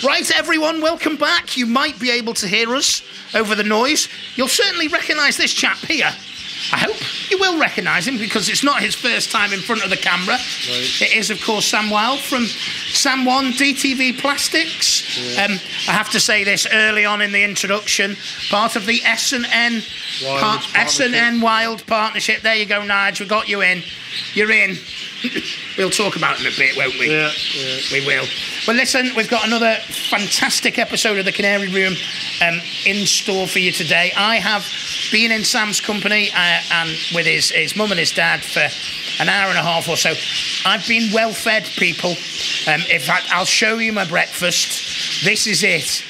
Right, everyone, welcome back. You might be able to hear us over the noise. You'll certainly recognise this chap here. I hope you will recognise him because it's not his first time in front of the camera. Right. It is, of course, Sam Wildes from sam1 DTV Plastics. Yeah. I have to say this early on in the introduction, part of the S&N Wild partnership. There you go, Nigel. We got you in. You're in. We'll talk about it in a bit, won't we? Yeah. We will. Well, listen, we've got another fantastic episode of the Canary Room in store for you today. I have been in Sam's company and with his mum and his dad for an hour and a half or so. I've been well fed, people. In fact, I'll show you my breakfast. This is it.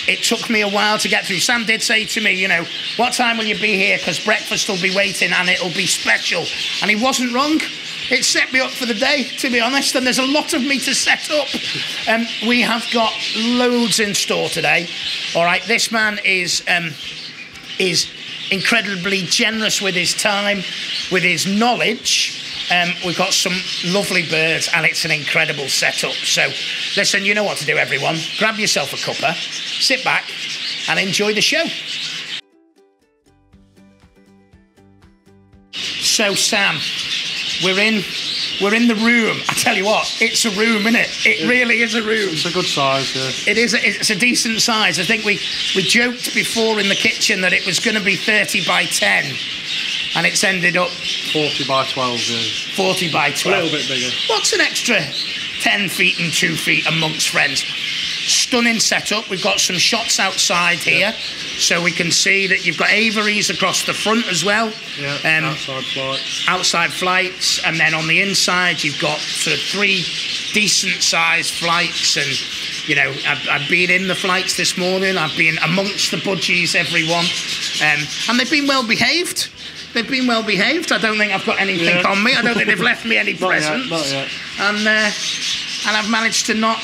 It took me a while to get through. Sam did say to me, you know, what time will you be here? Because breakfast will be waiting and it'll be special. And he wasn't wrong. It set me up for the day, to be honest, and there's a lot of me to set up. We have got loads in store today. All right, this man is incredibly generous with his time, with his knowledge. We've got some lovely birds, and it's an incredible setup. So, listen, you know what to do, everyone. Grab yourself a cuppa, sit back, and enjoy the show. So, Sam, we're in the room. I tell you what, it's a room, isn't it? It really is a room. It's a good size, yeah. It's a decent size. I think we joked before in the kitchen that it was going to be 30 by 10, and it's ended up 40 by 12, yeah. 40 by 12. A little bit bigger. What's an extra 10 feet and 2 feet amongst friends? Stunning setup. We've got some shots outside here, so we can see that you've got aviaries across the front as well. Yeah, outside flights. Outside flights, and then on the inside you've got sort of 3 decent-sized flights. And you know, I've been in the flights this morning. I've been amongst the budgies, everyone, and they've been well behaved. They've been well behaved. I don't think I've got anything on me. I don't think they've left me any presents. Not yet. And I've managed to not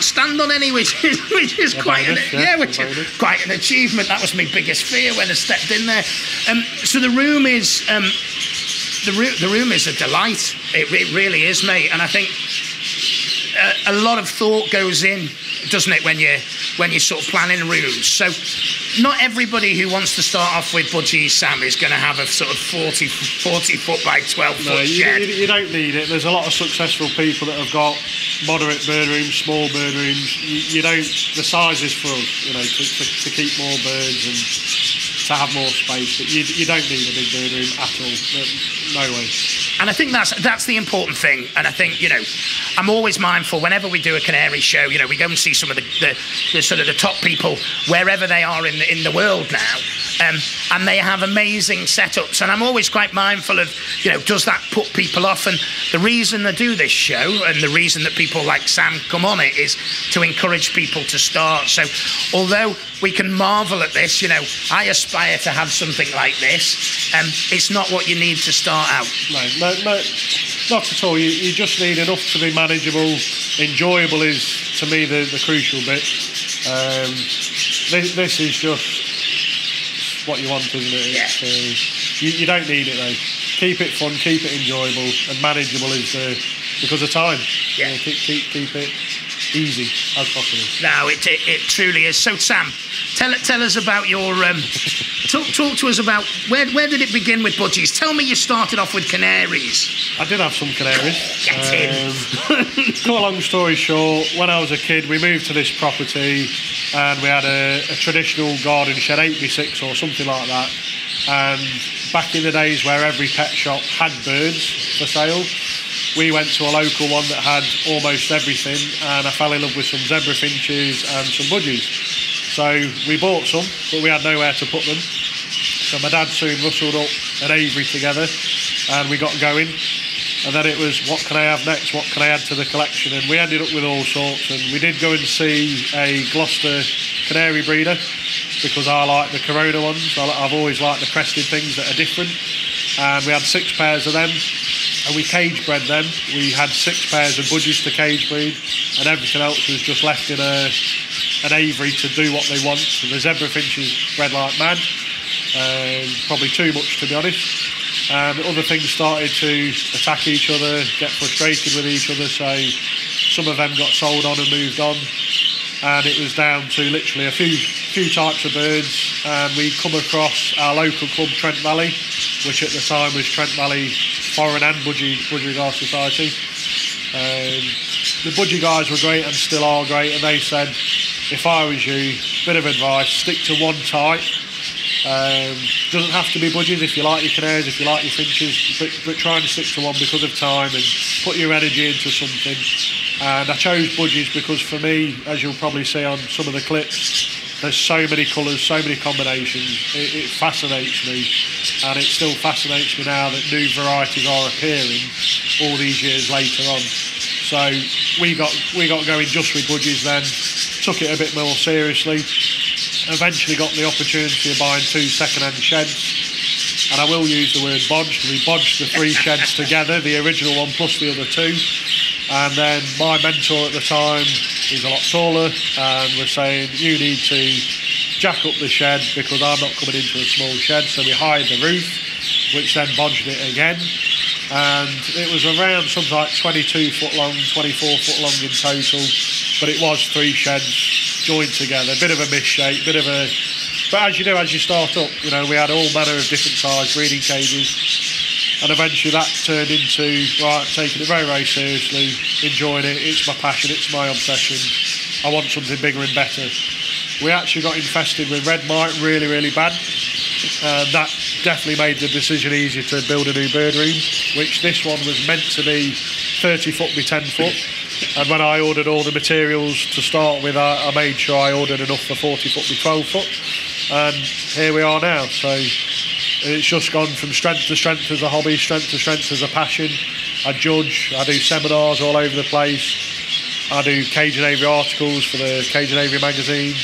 stand on any, which is quite an achievement. That was my biggest fear when I stepped in there. So the room is the room is a delight. It really is, mate. And I think a lot of thought goes in, doesn't it, when you're sort of planning rooms. So not everybody who wants to start off with budgies, Sam, is going to have a sort of 40 foot by 12 foot shed. You don't need it. There's a lot of successful people that have got moderate bird rooms, small bird rooms. You don't. The size is for us, you know, to keep more birds and to have more space. But you don't need a big bird room at all. No way. And I think that's the important thing. And I think, you know, I'm always mindful whenever we do a canary show, you know, we go and see some of the sort of the top people wherever they are in the world now. And they have amazing setups. And I'm always quite mindful of, you know, does that put people off? And the reason I do this show and the reason that people like Sam come on it is to encourage people to start. So although we can marvel at this, you know, I aspire to have something like this. It's not what you need to start out. No, not at all. You just need enough to be manageable. Enjoyable is, to me, the crucial bit. This is just what you want, isn't it? Yeah. You don't need it, though. Keep it fun, keep it enjoyable, and manageable is because of time. Yeah. You know, keep it easy as possible. No, it truly is. So, Sam, tell us about your... Talk to us about where did it begin with budgies? Tell me you started off with canaries. I did have some canaries. Get in. Cut a long story short, when I was a kid, we moved to this property and we had a traditional garden shed, 8x6 or something like that. And back in the days where every pet shop had birds for sale, we went to a local one that had almost everything, and I fell in love with some zebra finches and some budgies. So we bought some, but we had nowhere to put them. So my dad soon rustled up an aviary together and we got going. And then it was, what can I have next? What can I add to the collection? And we ended up with all sorts. And we did go and see a Gloucester canary breeder because I like the Corona ones. I've always liked the crested things that are different. And we had 6 pairs of them. And we cage bred them. We had 6 pairs of budgies to cage breed, and everything else was just left in an aviary to do what they want. So the zebra finches bred like mad, probably too much to be honest. And other things started to attack each other, get frustrated with each other. So some of them got sold on and moved on. and it was down to literally a few types of birds, and we come across our local club, Trent Valley, which at the time was Trent Valley Foreign and Budgie Guard Society. The Budgie guys were great and still are great, and they said, if I was you, bit of advice, stick to one type. Doesn't have to be budgies if you like your canaries, if you like your finches, but try and stick to one because of time and put your energy into something. And I chose budgies because for me, as you'll probably see on some of the clips, there's so many colours, so many combinations. It fascinates me, and it still fascinates me now that new varieties are appearing all these years later on. So we got going just with budgies then, took it a bit more seriously. Eventually got the opportunity of buying 2 second-hand sheds, and I will use the word bodged. We bodged the 3 sheds together, the original one plus the other 2, and then my mentor at the time is a lot taller and was saying, you need to jack up the shed because I'm not coming into a small shed, so we hired the roof, which then bodged it again, and it was around something like 22 foot long, 24 foot long in total, but it was 3 sheds joined together, a bit of a misshape, but as you do, as you start up, you know, we had all manner of different size breeding cages, and eventually that turned into, right, taking it very, very seriously, enjoying it, it's my passion, it's my obsession, I want something bigger and better. We actually got infested with red mite really, really bad, and that definitely made the decision easier to build a new bird room, which this one was meant to be 30 foot by 10 foot. And when I ordered all the materials to start with, I made sure I ordered enough for 40 foot by 12 foot. And here we are now. So it's just gone from strength to strength as a hobby, strength to strength as a passion. I judge, I do seminars all over the place. I do cage and aviary articles for the Cage and Aviary magazine.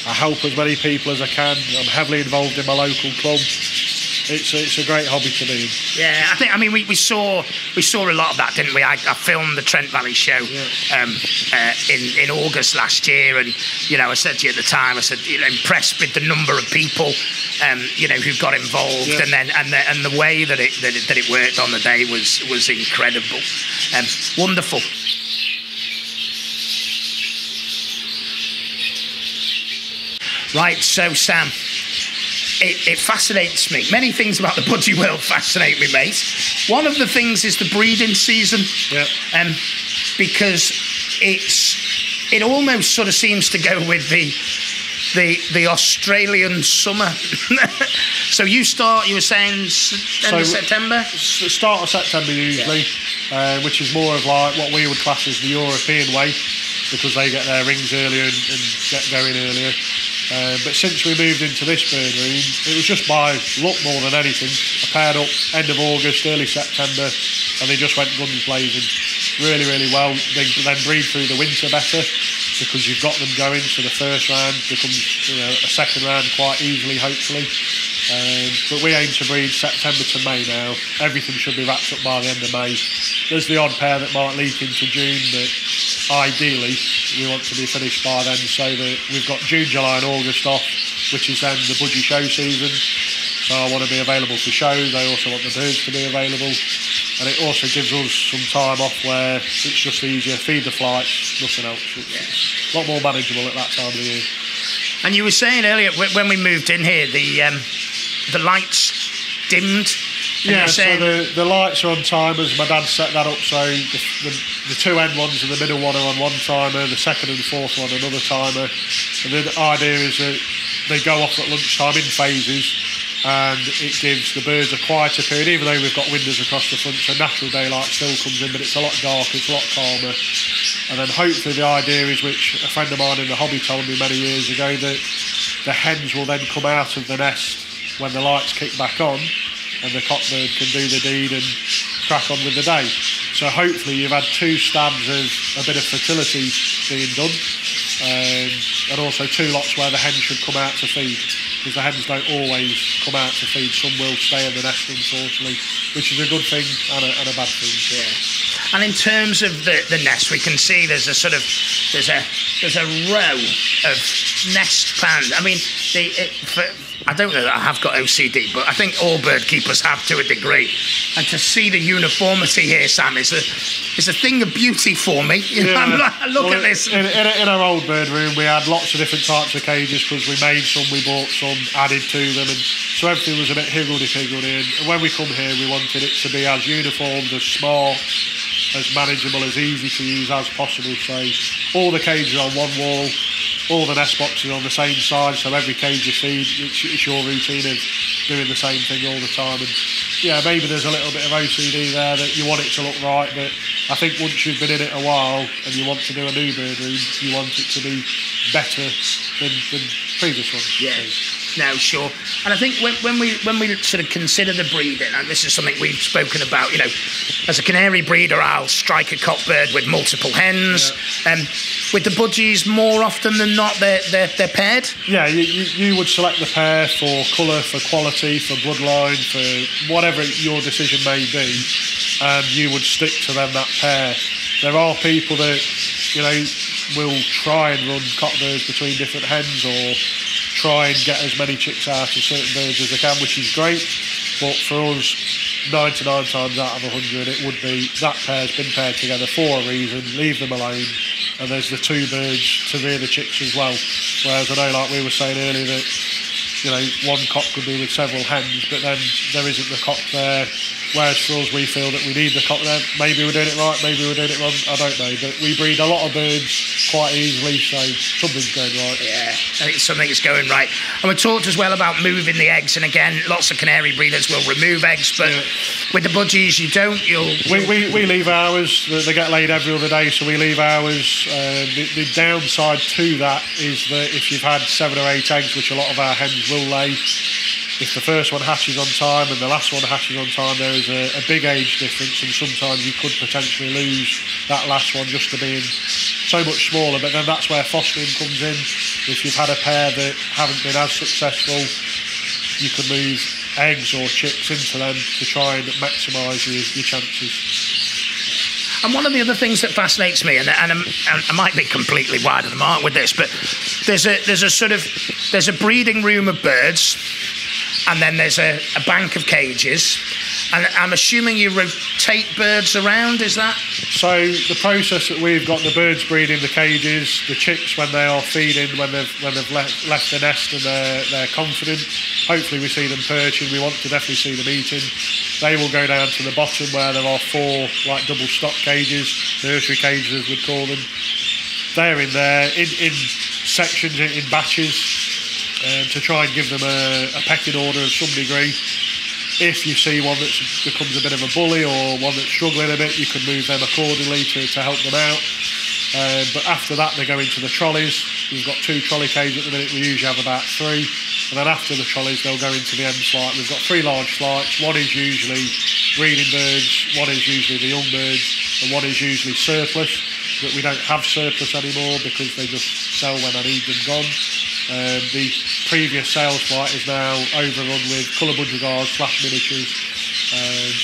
I help as many people as I can. I'm heavily involved in my local club. It's a great hobby to me. Yeah, I mean we saw a lot of that, didn't we? I filmed the Trent Valley show in August last year, and you know, I said to you at the time, I said, you know, impressed with the number of people you know, who got involved, and then and the way that it worked on the day was incredible. Wonderful. Right, so Sam, it fascinates me. Many things about the budgie world fascinate me, mate. One of the things is the breeding season, because it almost sort of seems to go with the Australian summer. So you were saying end of September? Start of September usually, which is more of like what we would class as the European way, because they get their rings earlier and get going earlier. But since we moved into this bird room, it was just by luck more than anything. I paired up end of August, early September, and they just went guns blazing really, really well. They then breed through the winter better because you've got them going, so the first round becomes, you know, a second round quite easily, hopefully. But we aim to breed September to May now. Everything should be wrapped up by the end of May. There's the odd pair that might leak into June, but ideally we want to be finished by then, so that we've got June, July and August off, which is then the budgie show season. So I want to be available for shows. I also want the birds to be available, and it also gives us some time off where it's just easier, feed the flights, nothing else. It's a lot more manageable at that time of the year. And you were saying earlier when we moved in here, the lights dimmed. Yeah, so the lights are on timers. My dad set that up so the 2 end ones and the middle one are on one timer, the second and fourth one another timer. And the idea is that they go off at lunchtime in phases, and it gives the birds a quieter period, even though we've got windows across the front, so natural daylight still comes in, but it's a lot darker, it's a lot calmer. And then hopefully the idea is, which a friend of mine in the hobby told me many years ago, that the hens will then come out of the nest when the lights kick back on, and the cockbird can do the deed and crack on with the day. So hopefully you've had 2 stabs of a bit of fertility being done, and also 2 lots where the hens should come out to feed, because the hens don't always come out to feed. Some will stay in the nest, unfortunately, which is a good thing and a bad thing. Yeah. And in terms of the nest, we can see there's a row of nest plans. I mean, I don't know that I have got OCD, but I think all bird keepers have to a degree. And to see the uniformity here, Sam, is a thing of beauty for me. Look at this. In our old bird room, we had lots of different types of cages because we made some, we bought some, added to them, and so everything was a bit higgledy-piggledy. And when we come here, we wanted it to be as uniformed, as smart, as manageable, as easy to use as possible. So all the cages are on one wall, all the nest boxes on the same side, so every cage you feed, it's your routine of doing the same thing all the time. And yeah, maybe there's a little bit of OCD there that you want it to look right, but I think once you've been in it a while and you want to do a new bird room, you want it to be better than previous ones. Yeah. No, sure. And I think when we sort of consider the breeding, and this is something we've spoken about, as a canary breeder, I'll strike a cock bird with multiple hens. Yeah. With the budgies, more often than not, they're paired. Yeah, you would select the pair for colour, for quality, for bloodline, for whatever your decision may be, and you would stick to them, that pair. There are people that, will try and run cock birds between different hens, or try and get as many chicks out of certain birds as they can, which is great. But for us, 99 times out of 100, it would be that pair's been paired together for a reason, leave them alone, and there's the two birds to rear the chicks as well. Whereas I know, like we were saying earlier, that one cock could be with several hens, but then there isn't the cock there. Whereas for us, we feel that we need the cock there. Maybe we're doing it right, maybe we're doing it wrong, I don't know. But we breed a lot of birds quite easily, so something's going right. Yeah, I think something's going right. And we talked as well about moving the eggs, and again, lots of canary breeders will remove eggs, but with the budgies, you don't. We leave ours. They get laid every other day, so we leave ours. The downside to that is that if you've had 7 or 8 eggs, which a lot of our hens will lay, if the first one hatches on time and the last one hatches on time, there is a big age difference, and sometimes you could potentially lose that last one just to being so much smaller. But then that's where fostering comes in. If you've had a pair that haven't been as successful, you can move eggs or chicks into them to try and maximise your chances. And one of the other things that fascinates me, and I might be completely wide of the mark with this, but there's a breeding room of birds, and then there's a bank of cages, and I'm assuming you rotate birds around, is that? So the process that we've got, the birds breed in the cages, the chicks when they are feeding, when they've left the nest and they're confident, hopefully we see them perching, we want to definitely see them eating. They will go down to the bottom where there are 4 like double stock cages, nursery cages as we'd call them. They're in there in sections, in batches, to try and give them a pecking order of some degree. If you see one that becomes a bit of a bully or one that's struggling a bit, you can move them accordingly to help them out. But after that, they go into the trolleys. We've got 2 trolley cages at the minute. We usually have about 3. And then after the trolleys, they'll go into the end flight. We've got 3 large flights. One is usually breeding birds, one is usually the young birds, and one is usually surplus. But we don't have surplus anymore because they just sell when I need them gone. The previous sales flight is now overrun with colour budgies / miniatures.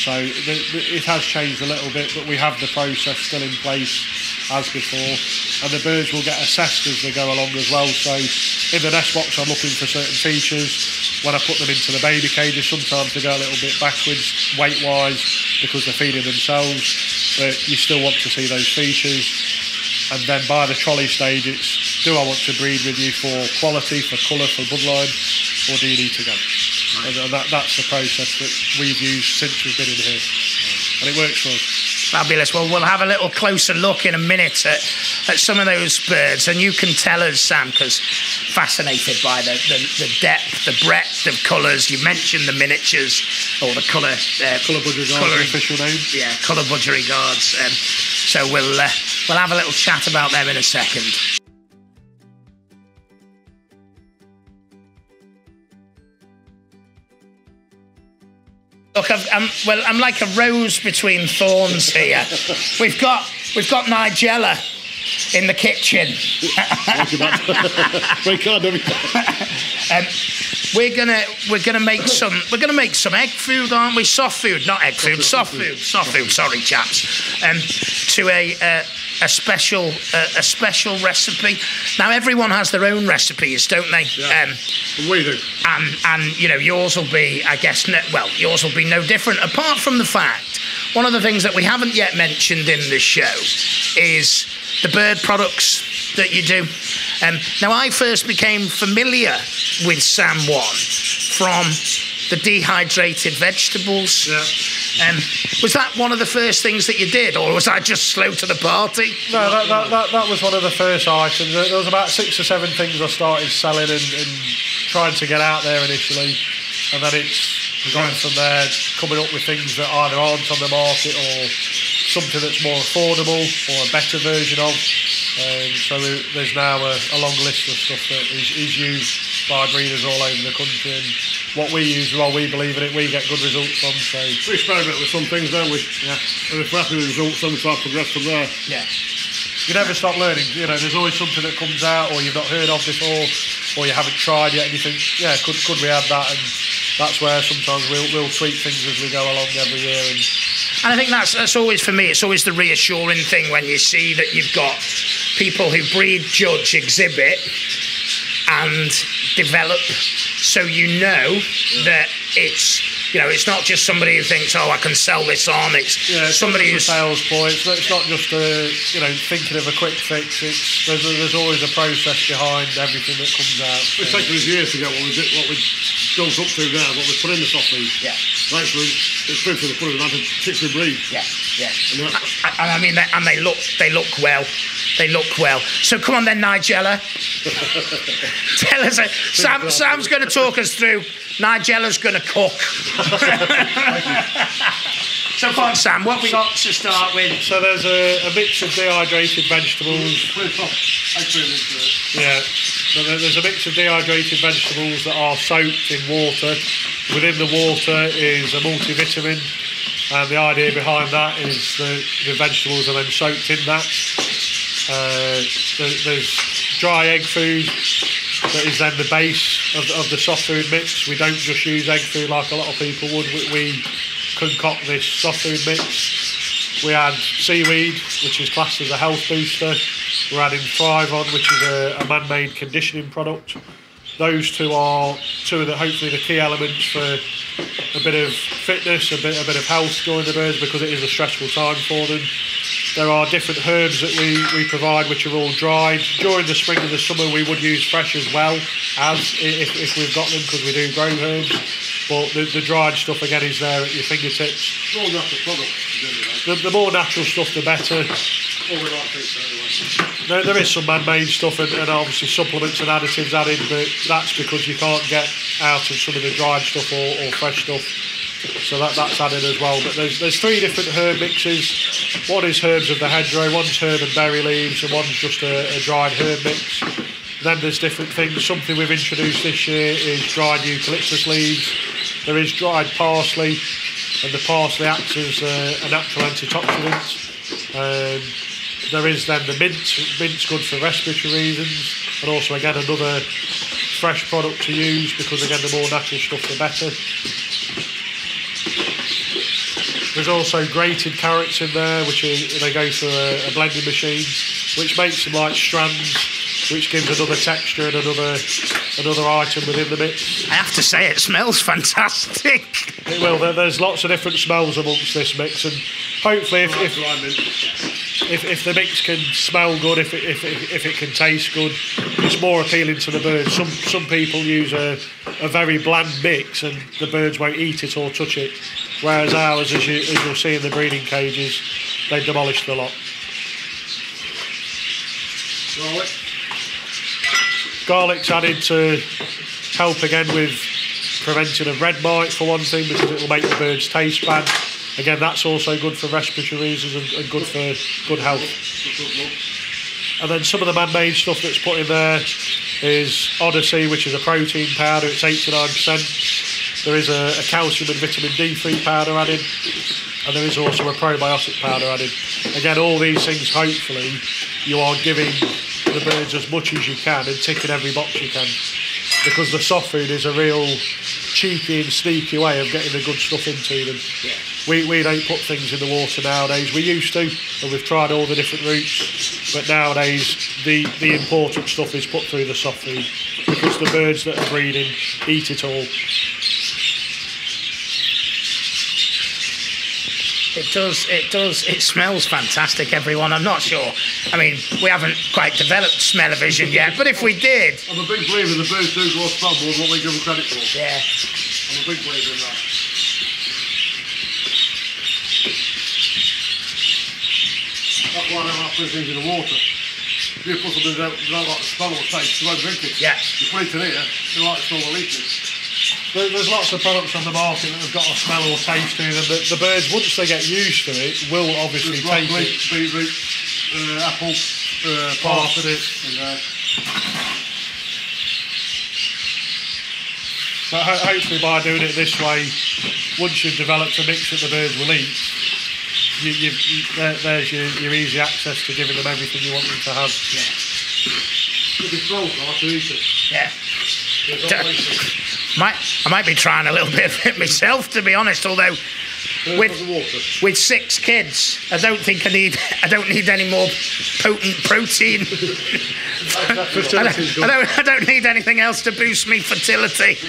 So it has changed a little bit, but we have the process still in place as before, and the birds will get assessed as they go along as well. So in the nest box, I'm looking for certain features. When I put them into the baby cages, sometimes they go a little bit backwards weight-wise because they're feeding themselves, but you still want to see those features. And then by the trolley stage, it's, do I want to breed with you for quality, for colour, for bloodline, or do you need to go? And that's the process that we've used since we've been in here, and it works for us. Fabulous. Well, we'll have a little closer look in a minute at some of those birds, and you can tell us, Sam, because fascinated by the depth, the breadth of colours. You mentioned the miniatures, or the colour budgies, official name. Yeah, colour budgies. So we'll have a little chat about them in a second. Look, I'm like a rose between thorns here. We've got Nigella in the kitchen. We're gonna make some egg food, aren't we? Soft food, not egg food. Soft food. Sorry, chaps. To a special recipe. Now everyone has their own recipes, don't they? Yeah. We do. And you know, yours will be, I guess, yours will be no different. Apart from the fact, one of the things that we haven't yet mentioned in this show is the bird products that you do. Now, I first became familiar with sam1 from the dehydrated vegetables. Yeah. Was that one of the first things that you did, or was I just slow to the party? No, that was one of the first items. There was about 6 or 7 things I started selling and trying to get out there initially, and then it's going from there, coming up with things that either aren't on the market or something that's more affordable or a better version of. So there's now a long list of stuff that is used by breeders all over the country, and what we use, well, we believe in it, we get good results from. So we experiment with some things, don't we? Yeah. And if we're happy with the results, then we try to progress from there. Yeah. You never stop learning. You know, there's always something that comes out, or you've not heard of before, or you haven't tried yet, and you think, yeah, could we add that? And that's where sometimes we'll tweak things as we go along every year. And I think that's always, for me, it's always the reassuring thing when you see that you've got people who breed, judge, exhibit and develop, so you know that it's not just somebody who thinks, oh, I can sell this on. It's somebody who's a sales point. It's not just thinking of a quick fix. There's always a process behind everything that comes out. It's taken us years to get what we built up to now, what we put in the soft feed. Yeah. Actually, it's proof that they put it in a particular breed. Yeah. And I mean, they look well. They look well. So come on then, Nigella. Tell us. Sam's going to talk us through. Nigella's going to cook. So come on, Sam. What we got to start with? So there's a mix of dehydrated vegetables. Yeah. So there's a mix of dehydrated vegetables that are soaked in water. Within the water is a multivitamin, and the idea behind that is the vegetables are then soaked in that. There's dry egg food that is then the base of the soft food mix. We don't just use egg food like a lot of people would. We concoct this soft food mix. We add seaweed, which is classed as a health booster. We're adding Thrive On, which is a man-made conditioning product. Those two are two of the hopefully the key elements for a bit of fitness, a bit of health during the birds, because it is a stressful time for them. There are different herbs that we provide, which are all dried. During the spring and the summer, we would use fresh as well, as if we've got them, because we do grow herbs. But the dried stuff, again, is there at your fingertips. All natural products. The more natural stuff, the better. All we like to anyway. There is some man-made stuff and obviously supplements and additives added, but that's because you can't get out of some of the dried stuff or fresh stuff. So that's added as well. But there's 3 different herb mixes. One is herbs of the hedgerow, one's herb and berry leaves, and one's just a dried herb mix. Then there's different things. Something we've introduced this year is dried eucalyptus leaves. There is dried parsley, and the parsley acts as a natural antioxidant. There is then the mint. Mint's good for respiratory reasons, and also again another fresh product to use, because again the more natural stuff the better. There's also grated carrots in there, which they go through a blending machine, which makes them like strands, which gives another texture and another item within the mix. I have to say, it smells fantastic. It will. There's lots of different smells amongst this mix, and hopefully if the mix can smell good, if it can taste good, it's more appealing to the birds. Some people use a very bland mix and the birds won't eat it or touch it, whereas ours, as you'll see in the breeding cages, they demolish the lot. Garlic's added to help again with prevention of red mite for one thing, because it will make the birds taste bad. Again, that's also good for respiratory reasons and good for good health. And then some of the man-made stuff that's put in there is Odyssey, which is a protein powder. It's 8 to 9%. There is a calcium and vitamin D3 powder added, and there is also a probiotic powder added. Again, all these things hopefully you are giving the birds as much as you can and ticking every box you can, because the soft food is a real cheeky and sneaky way of getting the good stuff into them. Yeah. We don't put things in the water nowadays. We used to, and we've tried all the different routes, but nowadays the important stuff is put through the soft food, because the birds that are breeding eat it all. It smells fantastic, everyone. I'm not sure. I mean, we haven't quite developed smell-o-vision yet, but if we did... I'm a big believer the birds do grow smell more than what they give them credit for. Yeah. I'm a big believer in that. That's why I don't like putting things in the water. If you put something that don't like the smell or taste, you won't drink it. Yeah. You put it in here, you like the smell of eating it. There's lots of products on the market that have got a smell or taste to them. The birds, once they get used to it, will obviously take it. Beetroot, apple, parsnip. But hopefully by doing it this way, once you've developed a mix that the birds will eat, there's your easy access to giving them everything you want them to have. Yeah. It'll be thrown, I'll have to eat it. Yeah. I might be trying a little bit of it myself, to be honest. Although with 6 kids, I don't think I need any more potent protein. I don't need anything else to boost me fertility.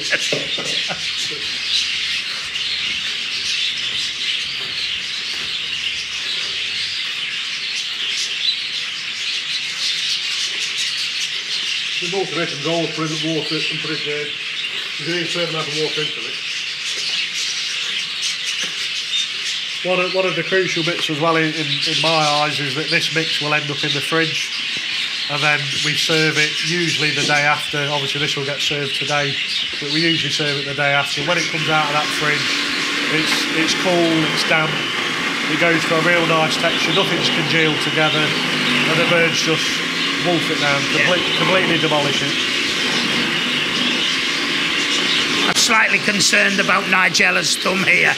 The multivitamins always put in the water and put it in. You can need a certain amount of water into it. One of the crucial bits as well in my eyes is that this mix will end up in the fridge, and then we serve it usually the day after. Obviously this will get served today, but we usually serve it the day after. When it comes out of that fridge, it's cool, it's damp, it goes for a real nice texture, nothing's congealed together, and the birds just wolf it down, completely demolish it. I'm slightly concerned about Nigella's thumb here.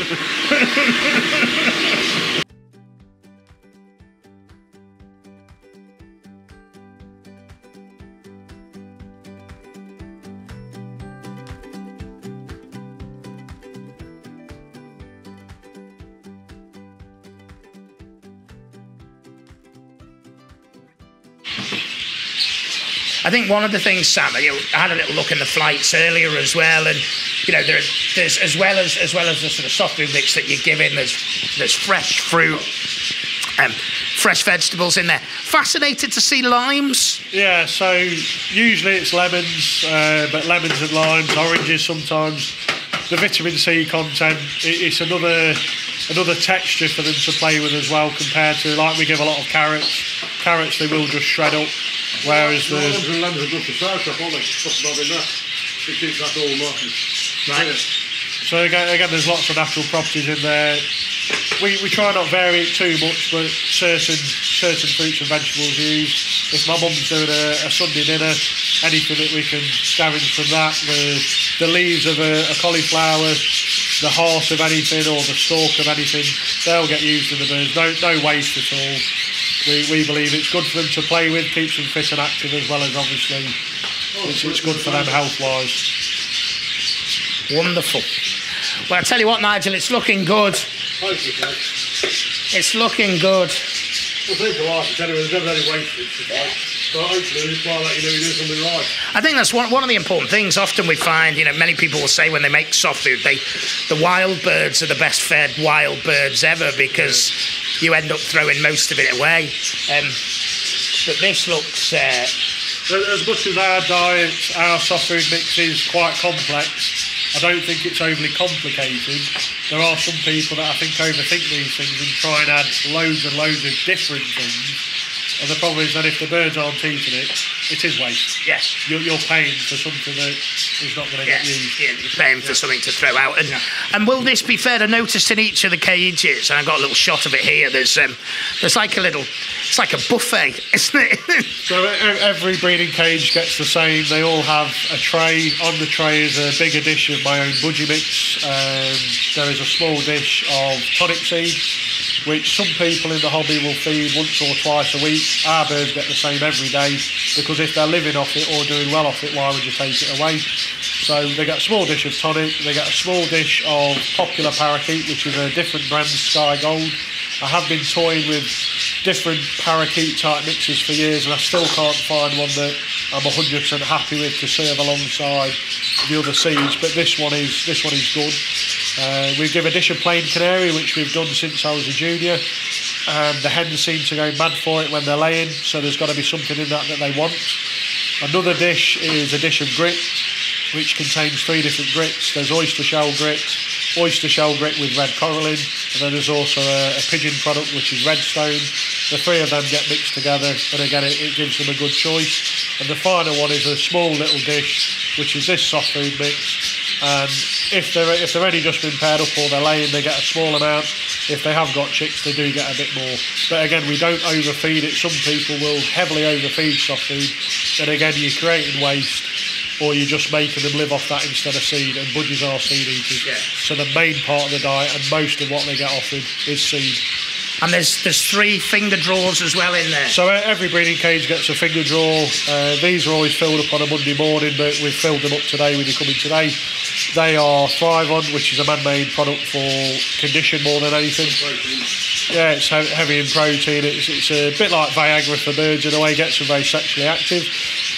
I think one of the things, Sam, I had a little look in the flights earlier as well, and there's as well as the sort of soft food mix that you're giving, there's fresh fruit, fresh vegetables in there. Fascinated to see limes. Yeah, so usually it's lemons, but lemons and limes, oranges sometimes. The vitamin C content, it's another texture for them to play with as well, compared to, like, we give a lot of carrots. Carrots they will just shred up. Whereas the lemons are good for sour stuff, aren't they? Stuff about in that. It keeps that all nice. Right. So again, there's lots of natural properties in there. We try not vary it too much, but certain fruits and vegetables used. If my mum's doing a Sunday dinner, anything that we can scavenge from that, the leaves of a cauliflower, the heart of anything, or the stalk of anything, they'll get used in the birds. No waste at all. We believe it's good for them to play with, keeps them fit and active, as well as obviously it's good for them health-wise. Wonderful. Well, I tell you what, Nigel, it's looking good. Thank you, Dad. It's looking good. Well, think of life, anyway, there's never any wastage. So hopefully we try to let you know you're doing something right. I think that's one of the important things. Often we find, many people will say when they make soft food, the wild birds are the best fed wild birds ever, because you end up throwing most of it away. But this looks... As much as our diet, our soft food mix is quite complex, I don't think it's overly complicated. There are some people that I think overthink these things and try and add loads and loads of different things. And the problem is that if the birds aren't eating it, it is waste. Yes. You're paying for something that is not going to get used. Yeah, you're paying for something to throw out. And will this be fed? I noticed in each of the cages, and I've got a little shot of it here, there's like it's like a buffet, isn't it? So every breeding cage gets the same. They all have a tray. On the tray is a bigger dish of my own budgie mix. There is a small dish of tonic seed. which some people in the hobby will feed once or twice a week. Our birds get the same every day, because if they're living off it or doing well off it, why would you take it away? So they get a small dish of tonic, they get a small dish of popular parakeet, which is a different brand, Sky Gold. I have been toying with different parakeet type mixes for years, and I still can't find one that I'm 100% happy with to serve alongside the other seeds, but this one is good. We give a dish of plain canary, which we've done since I was a junior, and the hens seem to go mad for it when they're laying, so there's got to be something in that they want. Another dish is a dish of grit, which contains 3 different grits. There's oyster shell grit with red coralline, and then there's also a pigeon product, which is redstone. The 3 of them get mixed together, and again it gives them a good choice. And the final one is a small little dish, which is this soft food mix. And if they're only just been paired up or they're laying, they get a small amount. If they have got chicks, they do get a bit more. But again, we don't overfeed it. Some people will heavily overfeed soft food, and again, you're creating waste, or you're just making them live off that instead of seed, and budgies are seed eaters. Yeah. So the main part of the diet and most of what they get offered is seed. And there's 3 finger draws as well in there. So every breeding cage gets a finger draw. These are always filled up on a Monday morning, but we've filled them up today when you come in today. They are Thrive On, which is a man-made product for condition more than anything. Yeah, it's heavy in protein. It's a bit like Viagra for birds in a way, gets them very sexually active.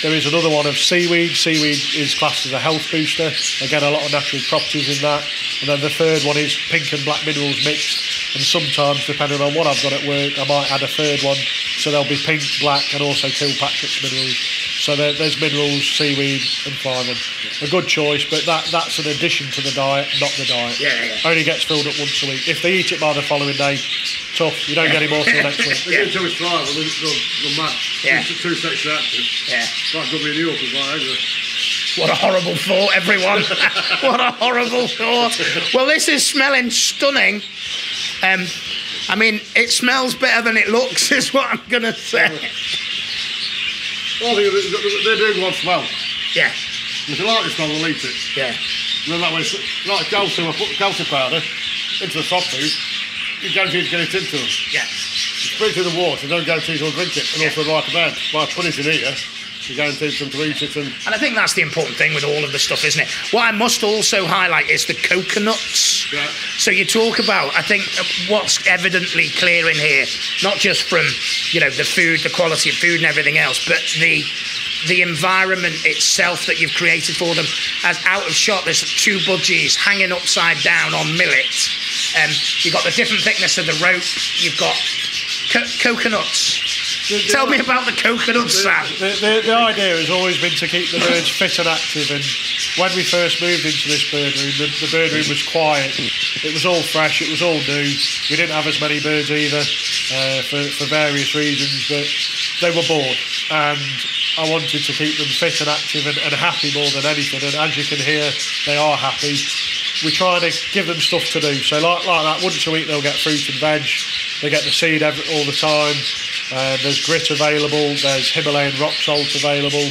There is another one of seaweed. Seaweed is classed as a health booster. Again, a lot of natural properties in that. And then the third one is pink and black minerals mixed. And sometimes, depending on what I've got at work, I might add a third one. So there'll be pink, black, and also Kilpatrick's minerals. So there's minerals, seaweed, and fibre. A good choice, but that's an addition to the diet, not the diet. Yeah. Only gets filled up once a week. If they eat it by the following day, tough. You don't get any more till next week. They get into its thrive, and they're mad. Yeah. Too sexually active. Yeah. Like W in Europe is like Viagra. What a horrible thought, everyone. What a horrible thought. Well, this is smelling stunning. I mean, it smells better than it looks, is what I'm going to say. Well, they're doing one smell. Yeah. If you like the smell, they'll eat it. Yeah. And then that way, like calcium, I put calcium powder into the soft food, you guarantee to get it into them. Yeah. You spray it in the water, don't guarantee they'll drink it, and also right to bed. By putting it in here, you guarantee them to eat it. And I think that's the important thing with all of the stuff, isn't it? What I must also highlight is the coconuts. Yeah. So you talk about, I think, what's evidently clear in here, not just from, the food, the quality of food and everything else, but the environment itself that you've created for them. As out of shot, there's 2 budgies hanging upside down on millet. You've got the different thickness of the rope. You've got coconuts. Tell me about the coconuts, Sam. The idea has always been to keep the birds fit and active, and when we first moved into this bird room, the bird room was quiet. It was all fresh, it was all new. We didn't have as many birds either, for various reasons, but they were bored, and I wanted to keep them fit and active and happy more than anything, and as you can hear, they are happy. We try to give them stuff to do, so like that, once a week they'll get fruit and veg, they get the seed all the time. There's grit available, there's Himalayan rock salt available,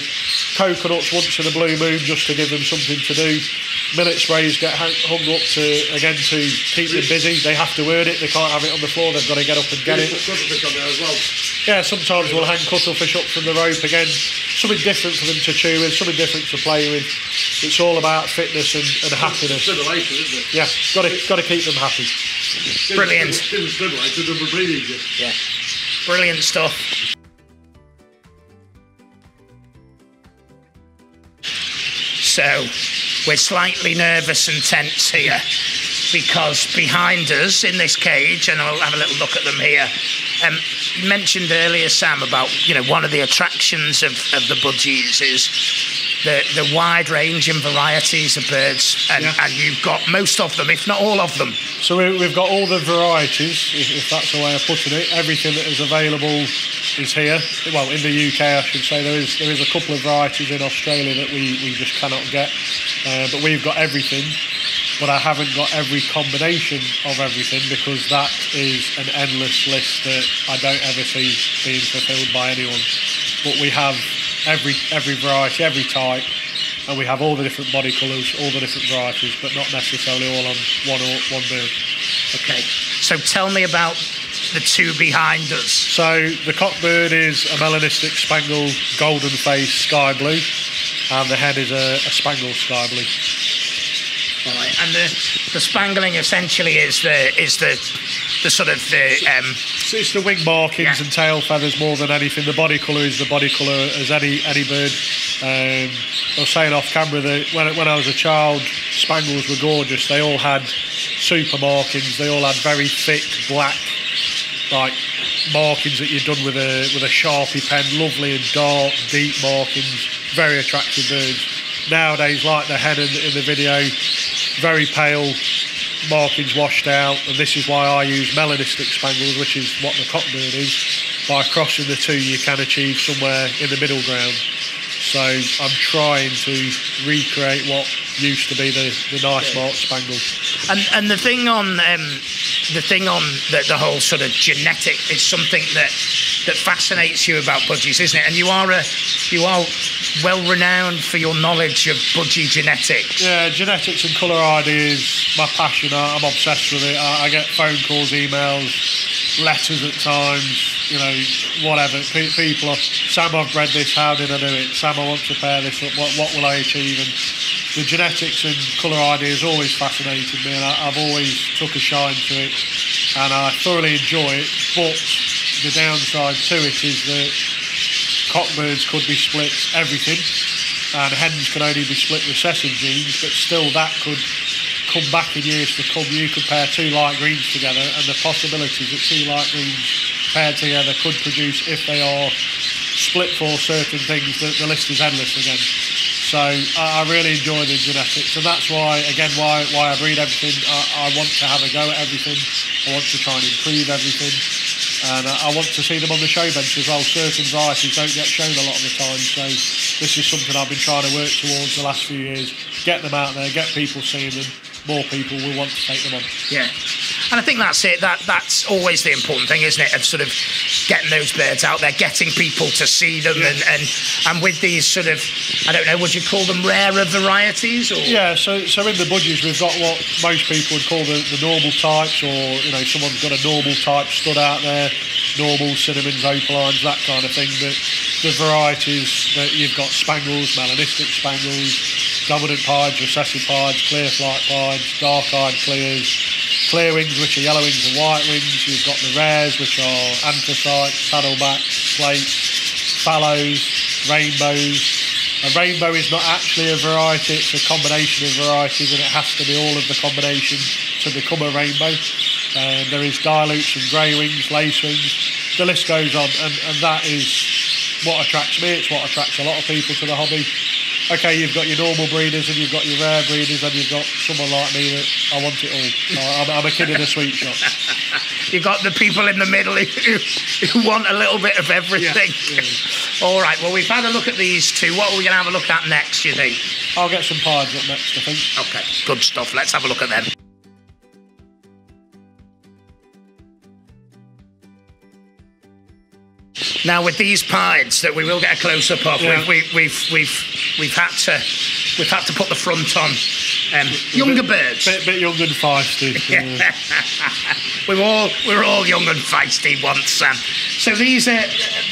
coconuts once in a blue moon just to give them something to do. Millet sprays get hung up to keep them busy. They have to earn it, they can't have it on the floor, they've got to get up and get it. cuttlefish on there as well. Yeah, sometimes we'll hang cuttlefish up from the rope again, something different for them to chew with, something different to play with. It's all about fitness and happiness. Stimulation, isn't it? Yeah, got to keep them happy. Brilliant. Stimulation, they'll breathe easier. Yeah. Brilliant stuff. So, we're slightly nervous and tense here because behind us in this cage, and I'll have a little look at them here, you mentioned earlier, Sam, about one of the attractions of the budgies is the wide range and varieties of birds, and you've got most of them, if not all of them. So we've got all the varieties, if that's the way of putting it. Everything that is available is here. Well, in the UK, I should say. There is a couple of varieties in Australia that we just cannot get, but we've got everything. But I haven't got every combination of everything because that is an endless list that I don't ever see being fulfilled by anyone. But we have every variety, every type, and we have all the different body colours, all the different varieties, but not necessarily all on one bird. Okay, so tell me about the two behind us? So the cockbird is a melanistic spangled golden face sky blue, and the head is a spangled sky blue. Right. And the spangling essentially is the sort of It's the wing markings and tail feathers more than anything. The body colour is the body colour as any bird. I was saying off camera that when I was a child, spangles were gorgeous. They all had super markings. They all had very thick black, like markings that you'd done with a Sharpie pen. Lovely and dark, deep markings. Very attractive birds. Nowadays, like the hen in the video, very pale, markings washed out, and this is why I use melanistic spangles, which is what the cockbird is. By crossing the two, you can achieve somewhere in the middle ground. So I'm trying to recreate what used to be the nice marked spangle. And the thing on the whole sort of genetic is something that fascinates you about budgies, isn't it? And you are well renowned for your knowledge of budgie genetics. Yeah, genetics and colour ID is my passion. I'm obsessed with it. I get phone calls, emails, letters at times, whatever. People are, Sam, I've bred this, how did I do it? Sam, I want to pair this up, what will I achieve? And the genetics and colour ID has always fascinated me, and I've always took a shine to it, and I thoroughly enjoy it. But the downside to it is that cockbirds could be split everything, and hens can only be split recessive genes, but still that could come back in years to come. You could pair two light greens together, and the possibilities that two light greens paired together could produce, if they are split for certain things, the list is endless again. So I really enjoy the genetics, and that's why I breed everything. I want to have a go at everything. I want to try and improve everything, and I want to see them on the show bench as well. Certain varieties don't get shown a lot of the time, so this is something I've been trying to work towards the last few years. Get them out there, get people seeing them. More people will want to take them on. Yeah. And I think that's it. That's always the important thing, isn't it? Of sort of getting those birds out there, getting people to see them, and with these sort of, I don't know, would you call them rarer varieties? Or? Yeah. So in the budgies, we've got what most people would call the normal types, or someone's got a normal type stud out there, normal cinnamons, opalines, that kind of thing. But the varieties that you've got: spangles, melanistic spangles, dominant pieds, recessive pieds, clear flight pieds, dark-eyed clears, clear wings, which are yellow wings and white wings. You've got the rares, which are anthracites, saddlebacks, plates, fallows, rainbows. A rainbow is not actually a variety, it's a combination of varieties, and it has to be all of the combination to become a rainbow. There is dilutes and grey wings, lace wings, the list goes on, and that is what attracts me. It's what attracts a lot of people to the hobby. Okay, you've got your normal breeders and you've got your rare breeders, and you've got someone like me that I want it all. I'm a kid in a sweet shop. You've got the people in the middle who want a little bit of everything. Yeah. All right, well, we've had a look at these two. What are we going to have a look at next, do you think? I'll get some pieds up next, I think. Okay, good stuff. Let's have a look at them. Now, with these pieds that we will get a close up of, yeah. we've had to put the front on. Younger birds, bit young and feisty. We're all young and feisty once, Sam. So these are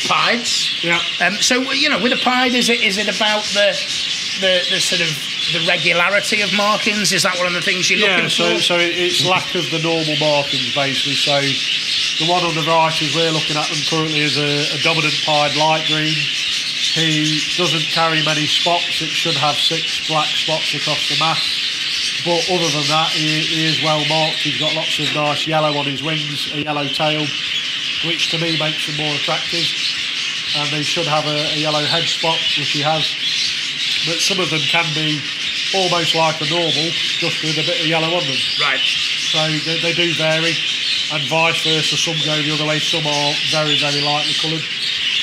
pieds. Yeah. So with a pied, is it about the sort of the regularity of markings? Is that one of the things you're looking for? So it's lack of the normal markings, basically. So the one on the varieties we're looking at them currently is a dominant pied light green. He doesn't carry many spots. It should have 6 black spots across the mass. But other than that, he is well marked. He's got lots of nice yellow on his wings, a yellow tail, which to me makes him more attractive. And they should have a yellow head spot, which he has. But some of them can be almost like a normal, just with a bit of yellow on them. Right. So they do vary, and vice versa. Some go the other way, some are very, very lightly coloured.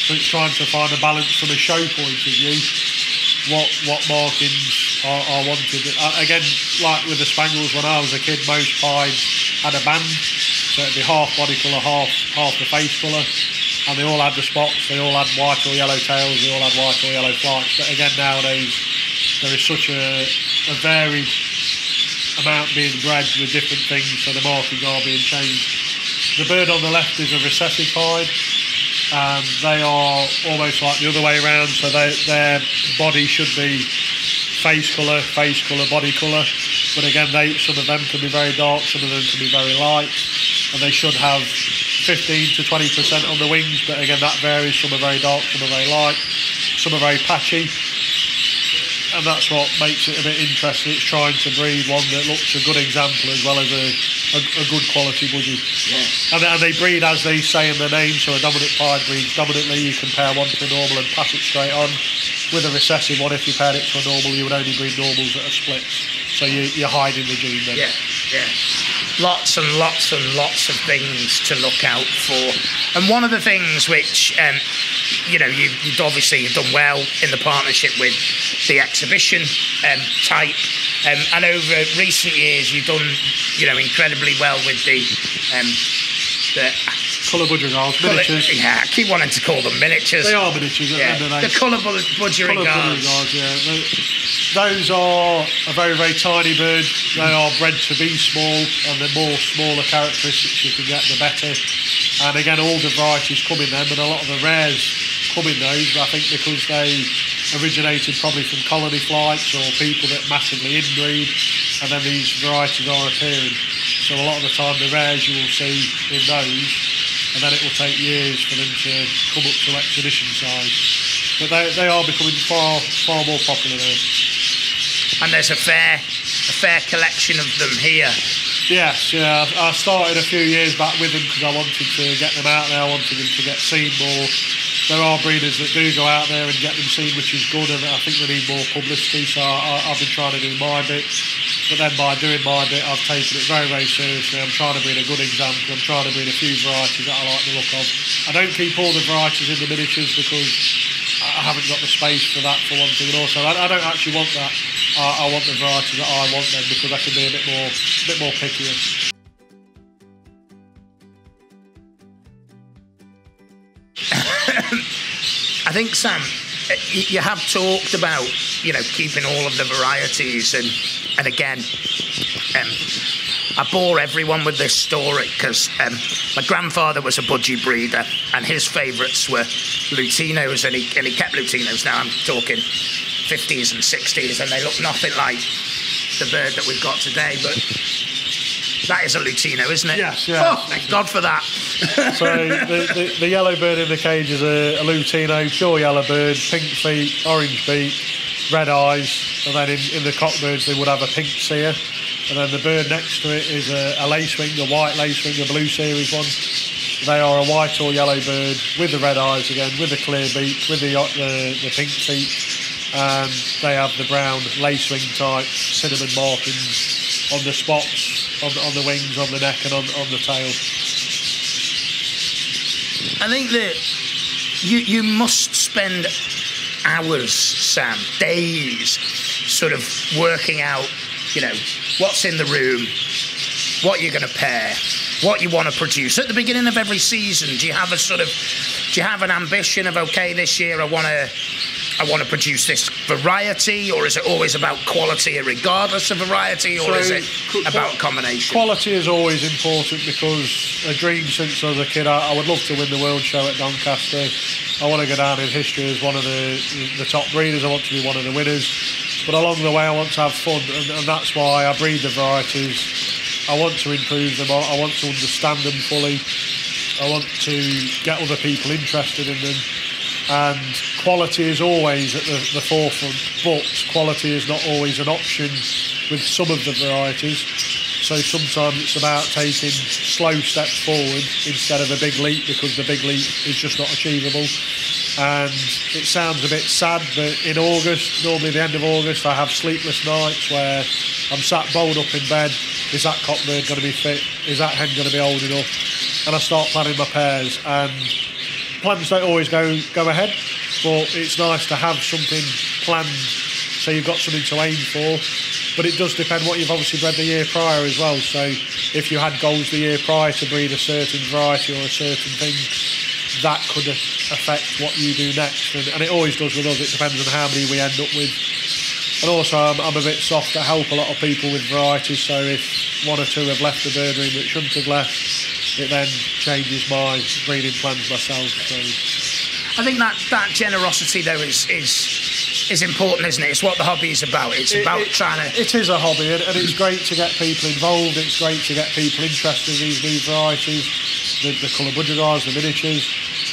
So it's trying to find a balance from a show point of view, what markings are wanted. Again, like with the spangles, when I was a kid, most pieds had a band, so it'd be half body colour, half the face colour, and they all had the spots. They all had white or yellow tails. They all had white or yellow flights. But again, nowadays there is such a varied amount being bred with different things, so the markings are being changed. The bird on the left is a recessive pied, and they are almost like the other way around, so their body should be face colour, body colour. But again, some of them can be very dark, some of them can be very light, and they should have 15 to 20% on the wings, but again that varies. Some are very dark, some are very light, some are very patchy, and that's what makes it a bit interesting. It's trying to breed one that looks a good example as well as a good quality budgie. Yeah. And they breed as they say in their name, so a dominant pied breeds dominantly. You can pair one to a normal and pass it straight on. With a recessive one, if you paired it to a normal, you would only breed normals that are splits, so you're hiding the gene then. Yeah. Lots and lots and lots of things to look out for. And one of the things which, you've obviously done well in the partnership with the exhibition type. And over recent years, you've done, incredibly well with the colour budgerigars, miniatures. Yeah, I keep wanting to call them miniatures. They are miniatures. The colour budgerigars. Those are a very, very tiny bird. They are bred to be small, and the more smaller characteristics you can get, the better. And again, all the varieties come in them, and a lot of the rares come in those, I think because they originated probably from colony flights or people that massively inbreed, and then these varieties are appearing. So a lot of the time the rares you will see in those, and then it will take years for them to come up to exhibition size. But they are becoming far, far more popular now. And there's a fair collection of them here. Yes, yeah. I started a few years back with them because I wanted to get them out there. I wanted them to get seen more. There are breeders that do go out there and get them seen, which is good, and I think they need more publicity, so I've been trying to do my bit. But then by doing my bit, I've taken it very, very seriously. I'm trying to breed a good example. I'm trying to breed a few varieties that I like the look of. I don't keep all the varieties in the miniatures because I haven't got the space for that, for one thing, and also I don't actually want that. I want the varieties that I want then, because I can be a bit more pickier. I think, Sam, you have talked about, keeping all of the varieties, and again, I bore everyone with this story because my grandfather was a budgie breeder, and his favourites were Lutinos, and he kept Lutinos. Now I'm talking 50s and 60s, and they look nothing like the bird that we've got today, but that is a Lutino, isn't it? Yes, yeah. Oh, thank God for that. So the yellow bird in the cage is a Lutino, pure yellow bird, pink feet, orange beak, red eyes, and then in the cockbirds they would have a pink seer, and then the bird next to it is a lacewing, a white lacewing, a blue series one. They are a white or yellow bird with the red eyes again, with the clear beak, with the pink feet, and they have the brown lacewing type cinnamon markings on the spots, on the wings, on the neck, and on the tail. I think that you must spend hours, Sam, days, sort of working out, what's in the room, what you're going to pair, what you want to produce. At the beginning of every season, do you have an ambition of, okay, this year I want to produce this variety, or is it always about quality regardless of variety, or is it about combination? Quality is always important, because a dream since I was a kid, I would love to win the World Show at Doncaster. I want to go down in history as one of the top breeders. I want to be one of the winners. But along the way, I want to have fun, and that's why I breed the varieties. I want to improve them. I want to understand them fully. I want to get other people interested in them. And quality is always at the forefront, but quality is not always an option with some of the varieties. So sometimes it's about taking slow steps forward instead of a big leap, because the big leap is just not achievable. And it sounds a bit sad, but in August, normally the end of August, I have sleepless nights where I'm sat bowled up in bed. Is that cockbird going to be fit? Is that hen going to be old enough? And I start planning my pairs, and plans don't always go ahead, but it's nice to have something planned so you've got something to aim for. But it does depend what you've obviously bred the year prior as well. So if you had goals the year prior to breed a certain variety or a certain thing, that could affect what you do next, and it always does with us. It depends on how many we end up with. And also I'm a bit soft to help a lot of people with varieties, so if one or two have left the bird room that shouldn't have left, it then changes my breeding plans myself. So I think that generosity though is important, isn't it? It's what the hobby is about. It's about trying to... It is a hobby, and it's great to get people involved. It's great to get people interested in these new varieties, the colour budgies, the miniatures,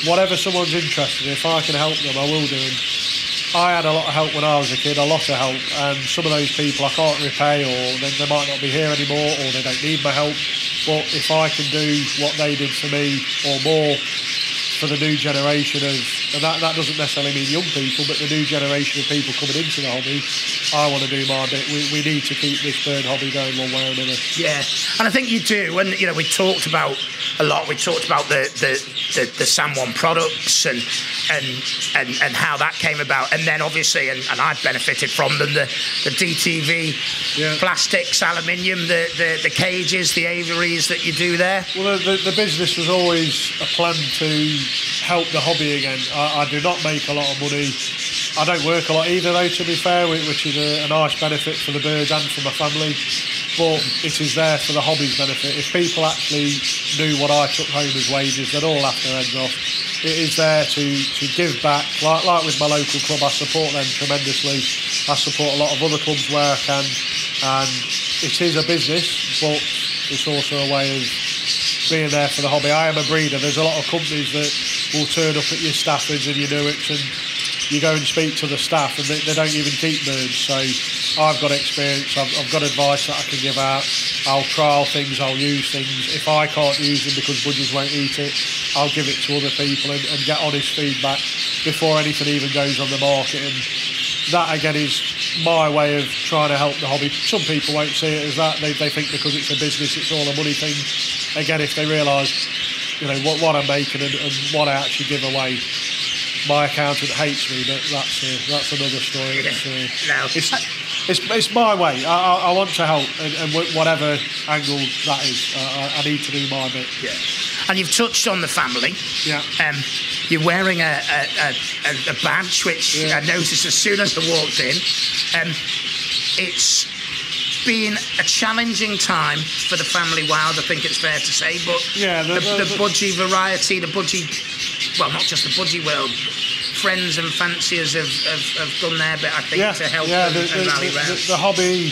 whatever someone's interested in. If I can help them, I will do. And I had a lot of help when I was a kid, a lot of help, and some of those people I can't repay, or they might not be here anymore, or they don't need my help. But if I can do what they did for me, or more, for the new generation of, and that doesn't necessarily mean young people, but the new generation of people coming into the hobby, I want to do my bit. We need to keep this bird hobby going one way or another. Yeah, and I think you do. And we talked about a lot. We talked about the sam1 products and how that came about, and then obviously, and I've benefited from them, the DTV plastics, aluminium, the cages, the aviaries that you do there. Well, the business was always a plan to help the hobby again. I do not make a lot of money. I don't work a lot either, though, to be fair, which is a nice benefit for the birds and for my family. But it is there for the hobby's benefit. If people actually knew what I took home as wages, they'd all laugh their heads off. It is there to give back. Like with my local club, I support them tremendously. I support a lot of other clubs where I can. And it is a business, but it's also a way of being there for the hobby. I am a breeder. There's a lot of companies that will turn up at your Staffords and your Newicks, and you go and speak to the staff and they don't even keep birds. So I've got experience, I've got advice that I can give out. I'll trial things, I'll use things. If I can't use them because budgies won't eat it, I'll give it to other people and get honest feedback before anything even goes on the market. And that again is my way of trying to help the hobby. Some people won't see it as that. They think because it's a business, it's all a money thing. Again, if they realise, what I'm making and what I actually give away. My accountant hates me, but that's another story. It's my way. I want to help, and whatever angle that is, I need to do my bit. Yeah. And you've touched on the family. Yeah. You're wearing a badge, which I noticed as soon as I walked in. It's been a challenging time for the family wild, I think it's fair to say, but the budgie variety, the budgie, well, not just the budgie world, friends and fanciers have done their bit, I think, to help and rally round. The hobby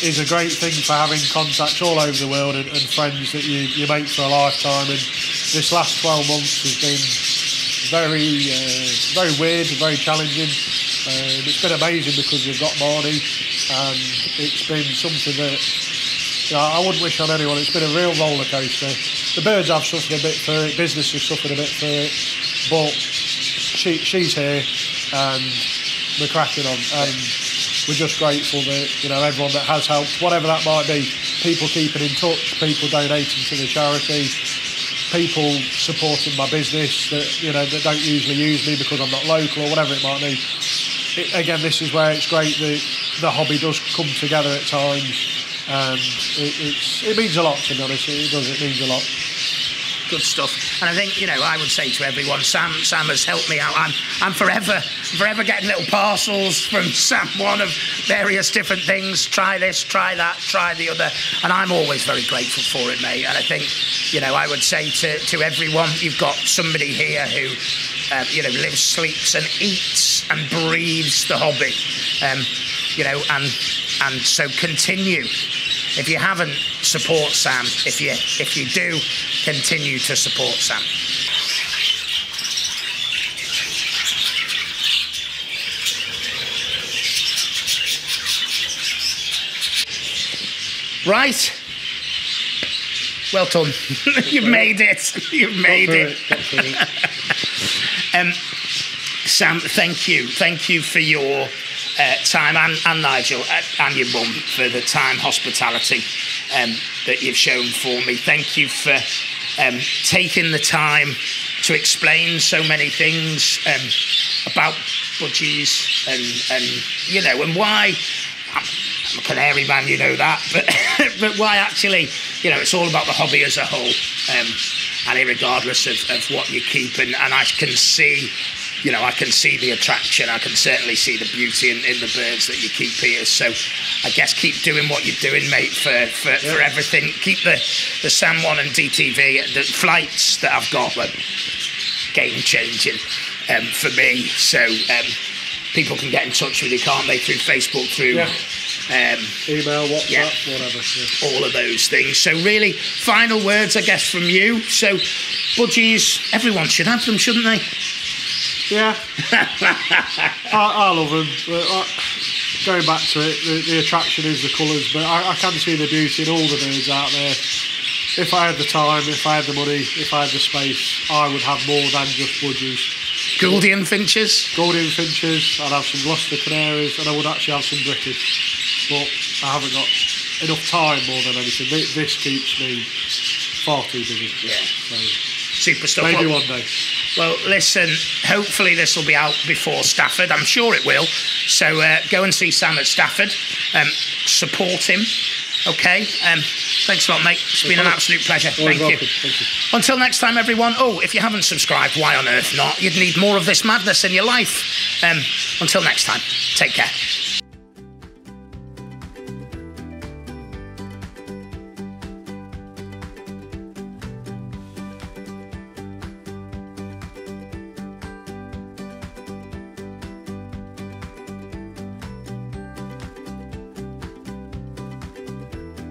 is a great thing for having contacts all over the world and friends that you make for a lifetime. And this last 12 months has been very weird and very challenging. It's been amazing because we've got Marnie, and it's been something that I wouldn't wish on anyone. It's been a real roller coaster. The birds have suffered a bit for it, business has suffered a bit for it, but she's here and we're cracking on, and we're just grateful that everyone that has helped, whatever that might be, people keeping in touch, people donating to the charity, people supporting my business that that don't usually use me because I'm not local or whatever it might be. Again, this is where it's great that the hobby does come together at times, and it means a lot, to be honest. It means a lot. Good stuff. And I think, I would say to everyone, Sam has helped me out. I'm forever getting little parcels from sam1 of various different things. Try this, try that, try the other. And I'm always very grateful for it, mate. And I think, I would say to everyone, you've got somebody here who, lives, sleeps and eats and breathes the hobby. And so continue. If you haven't, support Sam. If you do, continue to support Sam. Right. Well done. You've made it. You've made it. Sam, thank you. Thank you for your time, and Nigel and your mum for the time, hospitality that you've shown for me. Thank you for taking the time to explain so many things about budgies and why. I'm a canary man, that, but why actually, it's all about the hobby as a whole, and regardless of what you keep, and I can see you know, I can see the attraction. I can certainly see the beauty in the birds that you keep here. So I guess keep doing what you're doing, mate, for everything. Keep the sam1 and DTV, the flights that I've got, like, game changing for me. So people can get in touch with you, can't they, through Facebook, through email, WhatsApp, whatever. Yeah. All of those things. So really, final words, I guess, from you. So budgies, everyone should have them, shouldn't they? Yeah. I love them. But, going back to it, the attraction is the colours, but I can see the beauty in all the birds out there. If I had the time, if I had the money, if I had the space, I would have more than just budgies. Gouldian finches? Gouldian finches, I'd have some Gloucester canaries, and I would actually have some British. But I haven't got enough time more than anything. This keeps me far too busy. Yeah. So, super stuff. Maybe one day. Well, listen, hopefully this will be out before Stafford. I'm sure it will. So go and see Sam at Stafford. Support him. Okay. Thanks a lot, mate. It's been an absolute pleasure. Thank you. Thank you. Until next time, everyone. Oh, if you haven't subscribed, why on earth not? You'd need more of this madness in your life. Until next time, take care.